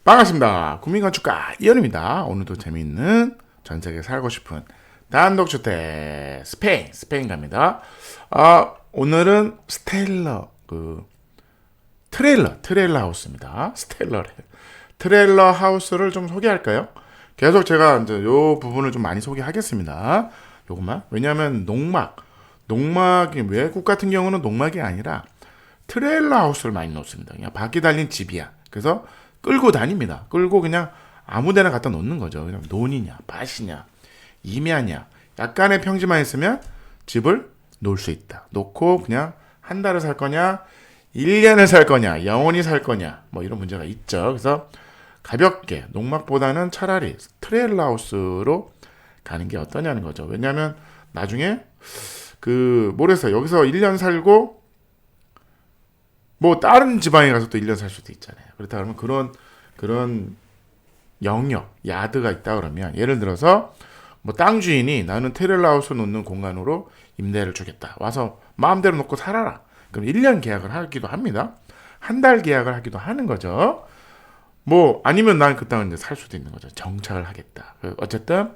반갑습니다. 국민건축가 이현우입니다. 오늘도 재미있는 전세계 살고 싶은 단독주택 스페인 갑니다. 오늘은 트레일러 하우스입니다. 트레일러 하우스를 좀 소개할까요? 계속 제가 이제 요 부분을 좀 많이 소개하겠습니다. 요것만. 왜냐하면 농막이 외국 같은 경우는 농막이 아니라 트레일러 하우스를 많이 놓습니다. 그냥 바퀴 달린 집이야. 그래서 끌고 다닙니다. 끌고 그냥 아무데나 갖다 놓는 거죠. 그냥 논이냐, 밭이냐, 임야냐, 약간의 평지만 있으면 집을 놓을 수 있다. 놓고 그냥 한 달을 살 거냐, 1년을 살 거냐, 영원히 살 거냐, 뭐 이런 문제가 있죠. 그래서 가볍게 농막보다는 차라리 트레일러 하우스로 가는 게 어떠냐는 거죠. 왜냐하면 나중에 모르겠어요. 여기서 1년 살고 뭐 다른 지방에 가서 또 1년 살 수도 있잖아요. 그렇다 그러면 그런 영역, 야드가 있다 그러면 예를 들어서 뭐 땅 주인이 나는 트레일러 하우스 놓는 공간으로 임대를 주겠다. 와서 마음대로 놓고 살아라. 그럼 1년 계약을 하기도 합니다. 한 달 계약을 하기도 하는 거죠. 뭐 아니면 난 그 땅을 이제 살 수도 있는 거죠. 정착을 하겠다. 어쨌든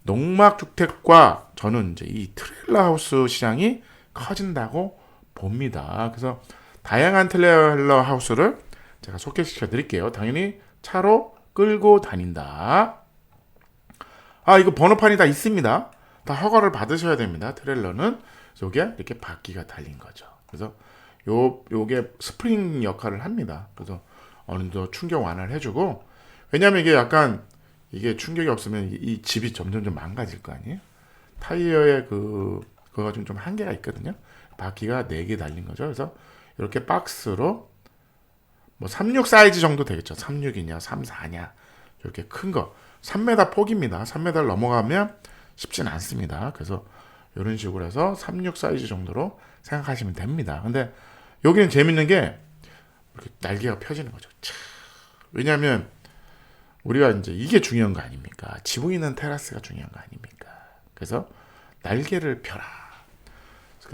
농막 주택과 저는 이제 이 트레일러 하우스 시장이 커진다고 봅니다. 그래서 다양한 트레일러 하우스를 제가 소개시켜 드릴게요. 당연히 차로 끌고 다닌다. 이거 번호판이 다 있습니다. 다 허가를 받으셔야 됩니다. 트레일러는 요게 이렇게 바퀴가 달린 거죠. 그래서 요게 스프링 역할을 합니다. 그래서 어느 정도 충격 완화를 해주고, 왜냐하면 이게 충격이 없으면 이 집이 점점 망가질 거 아니에요. 타이어에 그거가 좀 한계가 있거든요. 바퀴가 4개 달린 거죠. 그래서 이렇게 박스로 뭐 36 사이즈 정도 되겠죠. 36이냐 34냐 이렇게 큰 거 3m 폭입니다. 3m를 넘어가면 쉽진 않습니다. 그래서 이런 식으로 해서 36 사이즈 정도로 생각하시면 됩니다. 근데 여기는 재밌는 게 이렇게 날개가 펴지는 거죠. 왜냐하면 우리가 이제 이게 중요한 거 아닙니까? 지붕 있는 테라스가 중요한 거 아닙니까? 그래서 날개를 펴라.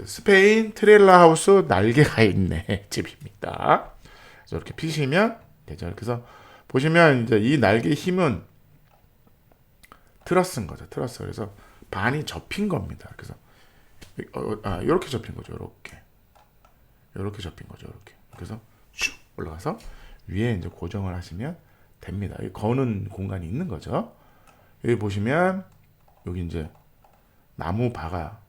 스페인 트레일러 하우스 날개가 있네 집입니다. 그래서 이렇게 피시면 되죠. 그래서 보시면 이제 이 날개의 힘은 트러스인 거죠. 트러스. 그래서 반이 접힌 겁니다. 그래서 이렇게 접힌 거죠. 이렇게 접힌 거죠. 이렇게. 그래서 슉 올라가서 위에 이제 고정을 하시면 됩니다. 여기 거는 공간이 있는 거죠. 여기 보시면 여기 이제 나무 바가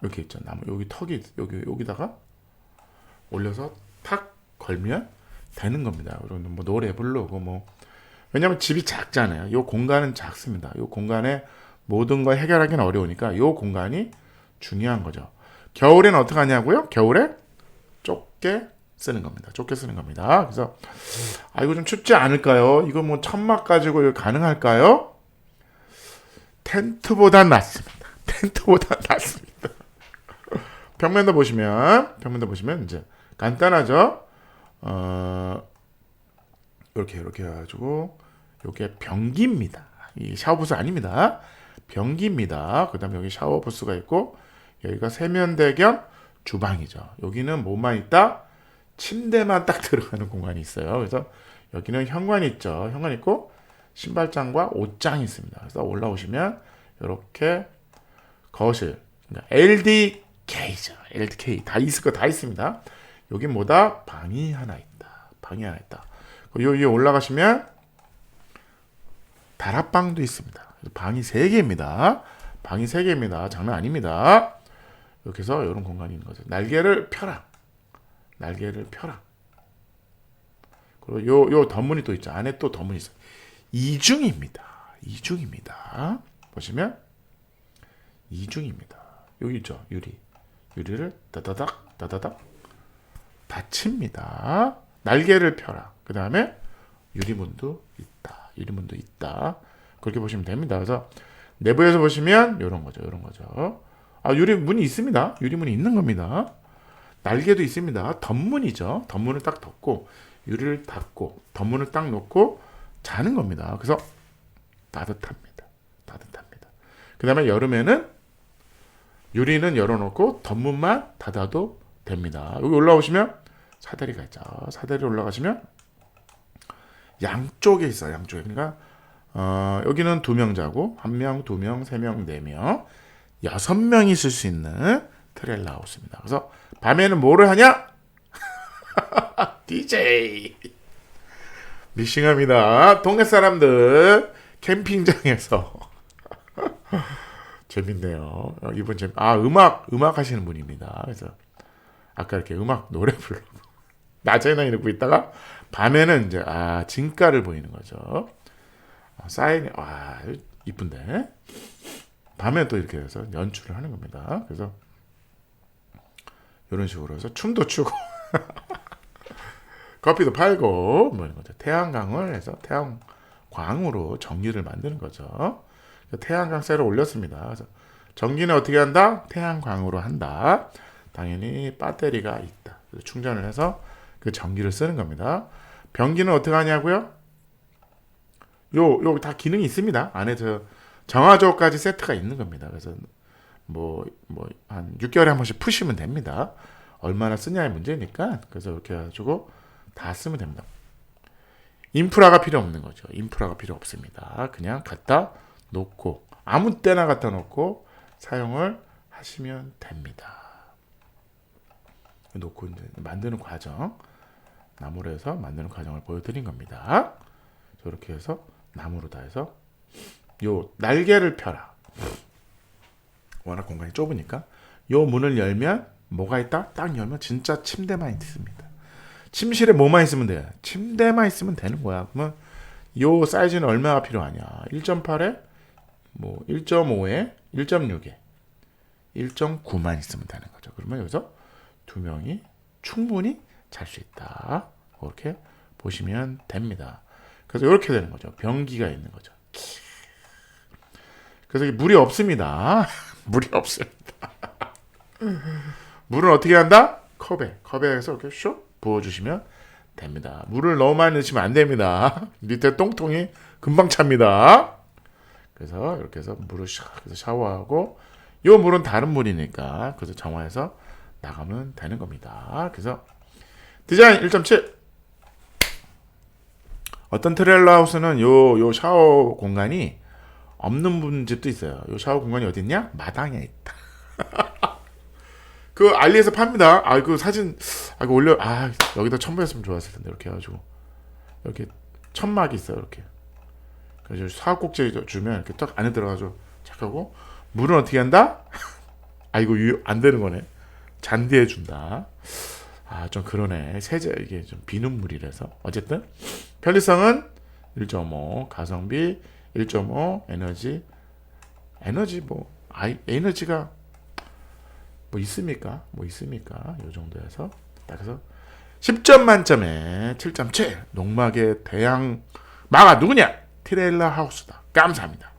이렇게 있죠. 나무 여기 턱이 여기다가 올려서 탁 걸면 되는 겁니다. 그리고 뭐 노래 부르고 뭐 왜냐면 집이 작잖아요. 이 공간은 작습니다. 이 공간에 모든 걸 해결하기는 어려우니까 이 공간이 중요한 거죠. 겨울에는 어떻게 하냐고요? 겨울에 좁게 쓰는 겁니다. 좁게 쓰는 겁니다. 그래서 이거 좀 춥지 않을까요? 이거 뭐 천막 가지고 이거 가능할까요? 텐트보다 낫습니다. 평면도 보시면 이제 간단하죠. 이렇게 해가지고 이게 변기입니다. 이 샤워부스 아닙니다. 변기입니다. 그다음에 여기 샤워부스가 있고 여기가 세면대 겸 주방이죠. 여기는 뭐만 있다? 침대만 딱 들어가는 공간이 있어요. 그래서 여기는 현관이 있죠. 현관 있고 신발장과 옷장이 있습니다. 그래서 올라오시면 이렇게 거실, LDK죠. LDK 다 있을 거 다 있습니다. 여기 뭐다? 방이 하나 있다. 여기 올라가시면 다락방도 있습니다. 방이 3개입니다. 장난 아닙니다. 이렇게 해서 이런 공간이 있는 거죠. 날개를 펴라. 그리고 요 덧문이 또 있죠. 안에 또 덧문이 있어요. 이중입니다. 보시면 이중입니다. 여기 있죠. 유리를 다다닥 닫힙니다. 날개를 펴라. 그 다음에 유리문도 있다. 그렇게 보시면 됩니다. 그래서 내부에서 보시면 이런 거죠. 유리문이 있습니다. 유리문이 있는 겁니다. 날개도 있습니다. 덧문이죠. 덧문을 딱 덮고 유리를 닫고 덧문을 딱 놓고 자는 겁니다. 그래서 따뜻합니다. 그 다음에 여름에는 유리는 열어놓고 덧문만 닫아도 됩니다. 여기 올라오시면 사다리가 있죠. 사다리 올라가시면 양쪽에 있어요. 양쪽에. 그러니까 여기는 2명 자고 1명, 2명, 3명, 4명, 6명이 있을 수 있는 트레일러 하우스입니다. 그래서 밤에는 뭐를 하냐? DJ 미싱합니다. 동네 사람들 캠핑장에서 재밌네요. 이번 음악 하시는 분입니다. 그래서 아까 이렇게 노래 불러 낮에는 이러고 있다가 밤에는 이제 진가를 보이는 거죠. 사인이 이쁜데 밤에 또 이렇게 해서 연출을 하는 겁니다. 그래서 이런 식으로 해서 춤도 추고 커피도 팔고 뭐 이런 거죠. 태양광을 해서 태양광으로 전기를 만드는 거죠. 태양광 셀을 올렸습니다. 그래서 전기는 어떻게 한다? 태양광으로 한다. 당연히 배터리가 있다. 그래서 충전을 해서 그 전기를 쓰는 겁니다. 변기는 어떻게 하냐고요? 요 다 기능이 있습니다. 안에 정화조까지 세트가 있는 겁니다. 그래서 한 6개월에 한 번씩 푸시면 됩니다. 얼마나 쓰냐의 문제니까. 그래서 이렇게 해가지고 다 쓰면 됩니다. 인프라가 필요 없는 거죠. 인프라가 필요 없습니다. 그냥 갖다 놓고 아무 때나 갖다 놓고 사용을 하시면 됩니다. 놓고 이제 만드는 과정, 나무로 해서 만드는 과정을 보여드린 겁니다. 저렇게 해서 나무로 다 해서 요 날개를 펴라. 워낙 공간이 좁으니까 요 문을 열면 뭐가 있다? 딱 열면 진짜 침대만 있습니다. 침실에 뭐만 있으면 돼요? 침대만 있으면 되는 거야. 그러면 요 사이즈는 얼마가 필요하냐? 1.8에 1.5에 1.6에 1.9만 있으면 되는 거죠. 그러면 여기서 2명이 충분히 잘 수 있다. 그렇게 보시면 됩니다. 그래서 이렇게 되는 거죠. 변기가 있는 거죠. 그래서 물이 없습니다. 물이 없습니다. 물은 어떻게 한다? 컵에서 이렇게 슉 부어주시면 됩니다. 물을 너무 많이 넣으시면 안 됩니다. 밑에 똥통이 금방 찹니다. 그래서 이렇게 해서 물을 샤워하고 이 물은 다른 물이니까 그래서 정화해서 나가면 되는 겁니다. 그래서 디자인 1.7 어떤 트레일러 하우스는 요 샤워 공간이 없는 분 집도 있어요. 요 샤워 공간이 어디 있냐? 마당에 있다. 그 알리에서 팝니다. 그 사진 올려 여기다 첨부했으면 좋았을 텐데 이렇게 해가지고 이렇게 천막이 있어요. 이렇게 그래서 사각꼭지 주면 이렇게 딱 안에 들어가서 착하고 물은 어떻게 한다? 이거 안 되는 거네. 잔디해 준다. 좀 그러네. 세제 이게 좀 비는 물이라서 어쨌든 편리성은 1.5 가성비 1.5 에너지 에너지가 있습니까? 이 정도에서 딱 해서 10점 만점에 7.7 농막의 대양 마가 누구냐? 트레일러 하우스다. 감사합니다.